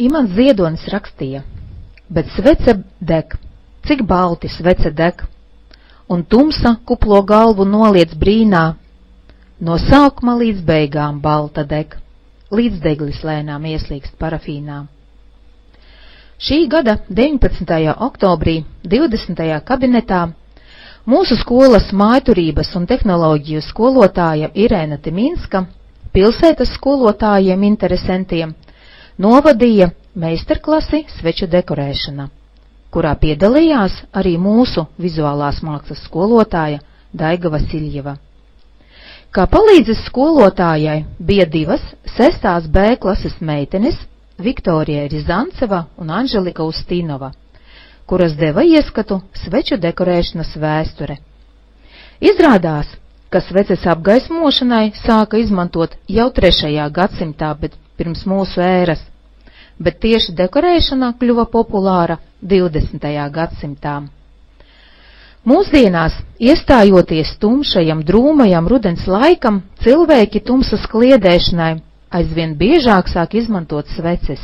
Imants Ziedonis rakstīja, bet svece deg, cik balti svece deg, un tumsa kuplo galvu noliec brīnā, no sākuma līdz beigām balta deg, līdz deglis lēnām ieslīgst parafīnā. Šī gada 19. oktobrī 20. kabinetā mūsu skolas mājturības un tehnoloģiju skolotāja Irēna Timinska pilsētas skolotājiem interesantiem novadīja meistarklasi sveču dekorēšana, kurā piedalījās arī mūsu vizuālās mākslas skolotāja Daiga Vasiljeva. Kā palīdzes skolotājai bija 2 6. B klases meitenes, Viktorija Rizanceva un Anželika Ustīnova, kuras deva ieskatu sveču dekorēšanas vēsture. Izrādās, ka sveces apgaismošanai sāka izmantot jau 3. gadsimtā, bet pirms mūsu ēras, bet tieši dekorēšana kļuva populāra 20. gadsimtā. Mūsdienās, iestājoties tumšajam, drūmajam rudens laikam, cilvēki tumsas kliedēšanai aizvien biežāk sāk izmantot sveces.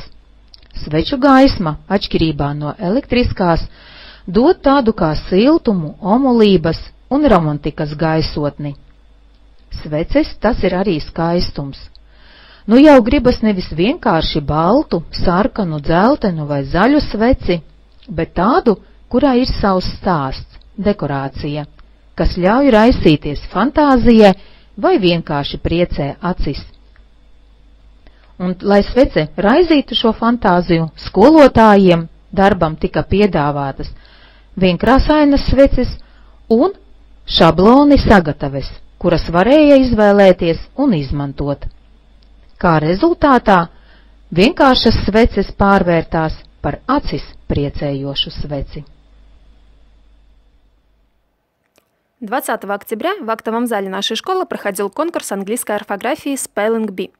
Sveču gaisma, atšķirībā no elektriskās, dod tādu kā siltumu, omulības un romantikas gaisotni. Sveces tas ir arī skaistums. Nu jau gribas nevis vienkārši baltu, sarkanu, dzeltenu vai zaļu sveci, bet tādu, kurā ir savs stāsts, dekorācija, kas ļauj raisīties fantāzijai vai vienkārši priecē acis. Un, lai svece raizītu šo fantāziju, skolotājiem darbam tika piedāvātas vienkrāsainas sveces un šabloni sagataves, kuras varēja izvēlēties un izmantot. Kā rezultātā vienkāršas sveces pārvērtās par acis приецеёшу свeci. 20 октября в актовом зале нашей школы проходил конкурс английской орфографии Spelling Bee.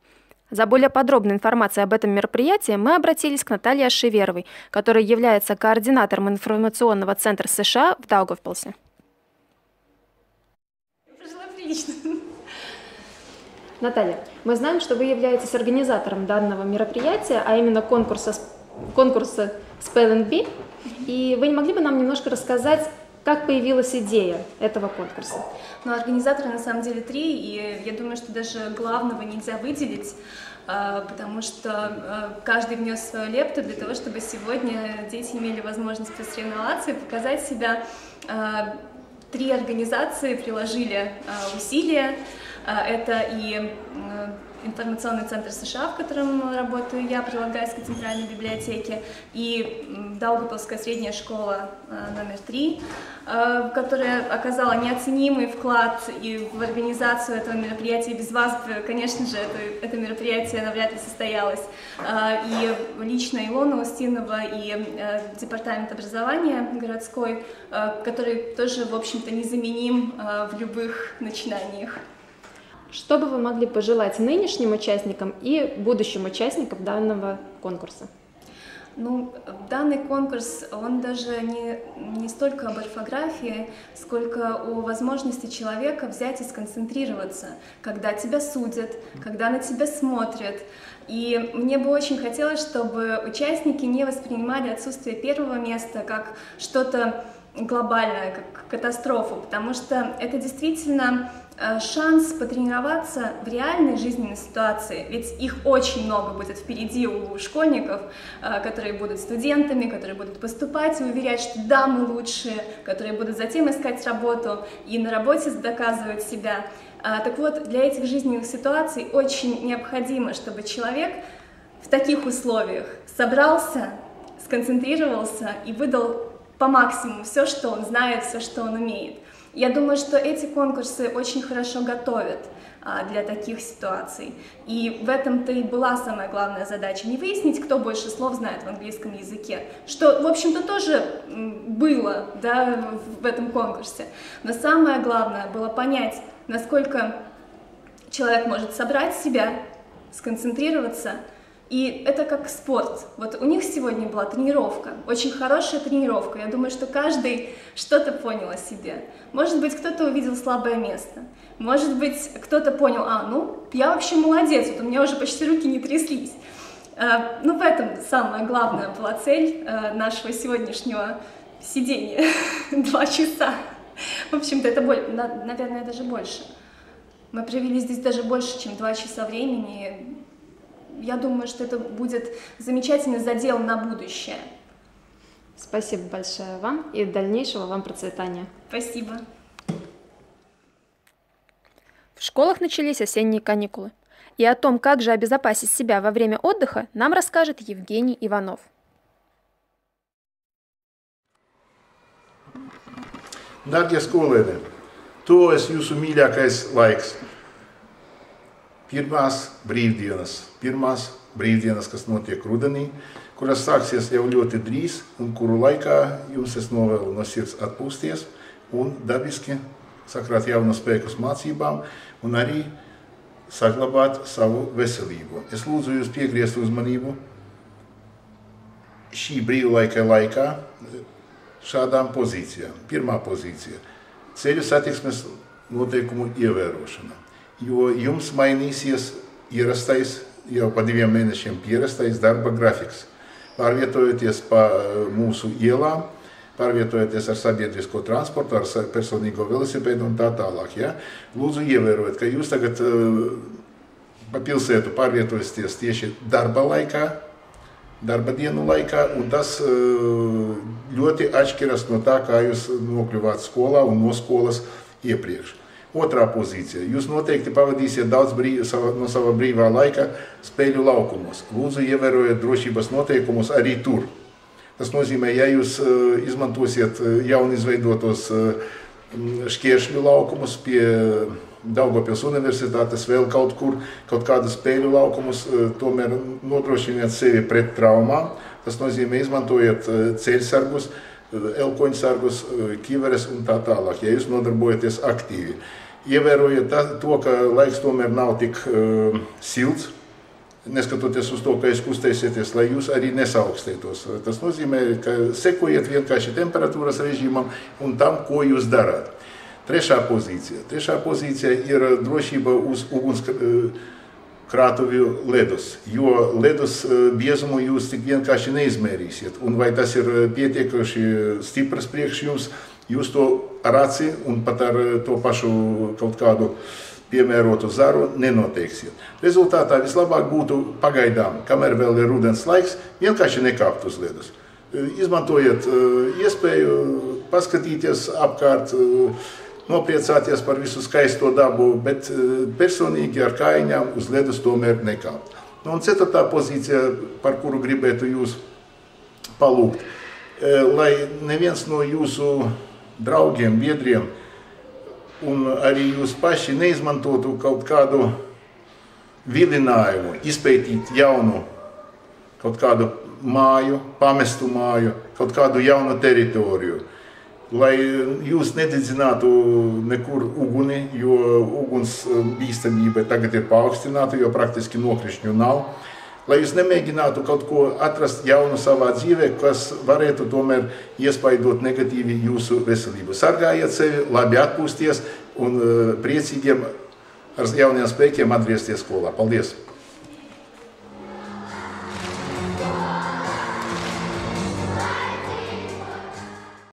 За более подробной информацией об этом мероприятии мы обратились к Наталье Ашеверовой, которая является координатором информационного центра США в Даугавпилсе. Наталья, мы знаем, что вы являетесь организатором данного мероприятия, а именно конкурса Spelling Bee. И вы не могли бы нам немножко рассказать, как появилась идея этого конкурса? Ну, организаторы на самом деле 3, и я думаю, что даже главного нельзя выделить, потому что каждый внес свою лепту для того, чтобы сегодня дети имели возможность посоревноваться и показать себя. 3 организации приложили усилия. Это и информационный центр США, в котором работаю я, при Латгальской центральной библиотеке, и Даугавпилская средняя школа номер 3, которая оказала неоценимый вклад и в организацию этого мероприятия. Без вас, конечно же, это мероприятие навряд ли состоялось. И лично Илона Устинова и департамент образования городской, который тоже, в общем-то, незаменим в любых начинаниях. Что бы вы могли пожелать нынешним участникам и будущим участникам данного конкурса? Ну, данный конкурс, он даже не столько об орфографии, сколько о возможности человека взять и сконцентрироваться, когда тебя судят, когда на тебя смотрят. И мне бы очень хотелось, чтобы участники не воспринимали отсутствие первого места как что-то глобальное, как катастрофу, потому что это действительно шанс потренироваться в реальной жизненной ситуации, ведь их очень много будет впереди у школьников, которые будут студентами, которые будут поступать и уверять, что да, мы лучшие, которые будут затем искать работу и на работе доказывать себя. Так вот, для этих жизненных ситуаций очень необходимо, чтобы человек в таких условиях собрался, сконцентрировался и выдал по максимуму все, что он знает, все, что он умеет. Я думаю, что эти конкурсы очень хорошо готовят для таких ситуаций. И в этом-то и была самая главная задача. Не выяснить, кто больше слов знает в английском языке, что, в общем-то, тоже было, да, в этом конкурсе. Но самое главное было понять, насколько человек может собрать себя, сконцентрироваться. И это как спорт. Вот у них сегодня была тренировка, очень хорошая тренировка. Я думаю, что каждый что-то понял о себе. Может быть, кто-то увидел слабое место. Может быть, кто-то понял, ну, я вообще молодец, вот у меня уже почти руки не тряслись. Ну, в этом самая главная была цель нашего сегодняшнего сидения. 2 часа. В общем-то, это, наверное, даже больше. Мы провели здесь даже больше, чем 2 часа времени. Я думаю, что это будет замечательный задел на будущее. Спасибо большое вам и дальнейшего вам процветания. Спасибо. В школах начались осенние каникулы. И о том, как же обезопасить себя во время отдыха, нам расскажет Евгений Иванов. Darbie skolēni, tuvojas jūsu mīļākais laiks. Pirmās brīvdienas, kas notiek rudenī, kuras sāksies jau ļoti drīz un kuru laikā jums es novēlu no sirds atpūsties un dabiski sakrāt jaunu spēkus mācībām un arī saglabāt savu veselību. Es lūdzu jūs piegriezt uzmanību šī brīvlaika laikā šādām pozīcijām. Pirmā pozīcija – ceļu satiksmes noteikumu ievērošana, jo jums mainīsies ierastais, jau pa 2 mēnešiem pierastais darba grafiks. Pārvietojoties pa mūsu ielām, pārvietojoties ar sabiedrisko transportu, ar personīgo velosipēdu un tā tālāk. Ja? Lūdzu ievērojiet, ka jūs tagad pa pilsētu pārvietojaties tieši darba dienu laikā, un tas ļoti atšķiras no tā, kā jūs nokļuvāt skolā un no skolas iepriekš. Otrā pozīcija. Jūs noteikti pavadīsiet daudz no sava brīvā laika spēļu laukumos. Lūdzu, ievērojiet drošības noteikumus arī tur. Tas nozīmē, ja jūs izmantosiet jauni izveidotos šķēršļu laukumus pie Daugavpils universitātes, vēl kaut kur, kaut kādu spēļu laukumus, tomēr nodrošiniet sevi pret traumām. Tas nozīmē, izmantojiet ceļsargus, elkoņsargus, kiveres un tā tālāk, ja jūs nodarbojaties aktīvi. Ievērojiet to, ka laiks tomēr nav tik silts, neskatoties uz to, ka jūs kustēsieties, lai jūs arī nesaukstētos. Tas nozīmē, ka sekojiet vienkārši temperatūras režīmam un tam, ko jūs darāt. Trešā pozīcija ir drošība uz ugunskrātuvju ledus, jo ledus biezumu jūs tik vienkārši neizmērīsiet. Un vai tas ir pietiekuši stiprs priekš jums, jūs to ar aci un pat ar to pašu kaut kādu piemērotu zaru nenoteiksiet. Rezultātā vislabāk būtu pagaidām, kamēr vēl ir rudens laiks, vienkārši nekāpt uz ledus. Izmantojiet iespēju paskatīties apkārt, nopriecāties par visu skaisto dabu, bet personīgi ar kājiņām uz ledus tomēr nekāpt. Un 4. pozīcija, par kuru gribētu jūs palūgt, lai neviens no jūsu draugiem, biedriem un arī jūs paši neizmantotu kaut kādu vilinājumu, izpētīt jaunu kaut kādu māju, pamestu māju, kaut kādu jaunu teritoriju. Lai jūs nededzinātu nekur uguni, jo uguns bīstamība tagad ir paaugstināta, jo praktiski nokrišņu nav. Lai jūs nemēģinātu kaut ko atrast jaunu savā dzīvē, kas varētu tomēr iespaidot negatīvi jūsu veselību. Sargājiet sevi, labi atpūsties un priecīgiem ar jauniem spēkiem atgriezties skolā. Paldies!